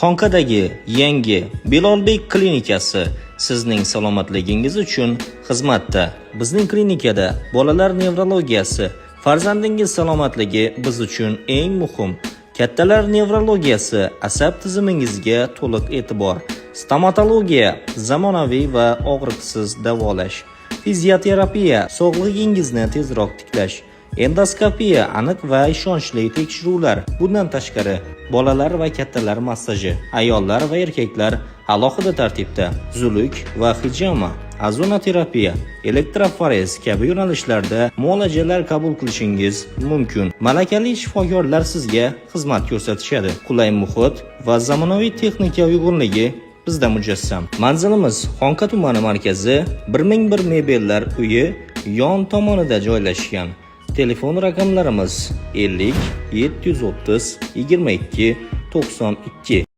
Xonkadagi yangi Bilolbek klinikasi sizning salomatligingiz uchun xizmatda. Bizning klinikada bolalar nevrologiyasi, farzandingiz salomatligi biz uchun eng muhim. Kattalar nevrologiyasi, asab tizimingizga to'liq e'tibor. Stomatologiya, zamonaviy va og'riqsiz davolash. Fizioterapiya, sog'lig'ingizni tezroq tiklash. Endoskopiya, aniq va ishonchli tekshiruvlar. Bundan tashqari, bolalar va kattalar massaji, ayollar va erkaklar alohida tartibda, zuluk va hijama, azonoterapiya, elektroforez kabi yo'nalishlarda muolajalar qabul qilishingiz mumkin. Malakali shifokorlar sizga xizmat ko'rsatishadi. Qulay muhit va zamonaviy texnika uyg'unligi bizda mujassam. Manzilimiz Xonka tumani markazi 1001 mebellar uyi yon tomonida joylashgan. Telefon raqamlarimiz 50 730 22 92.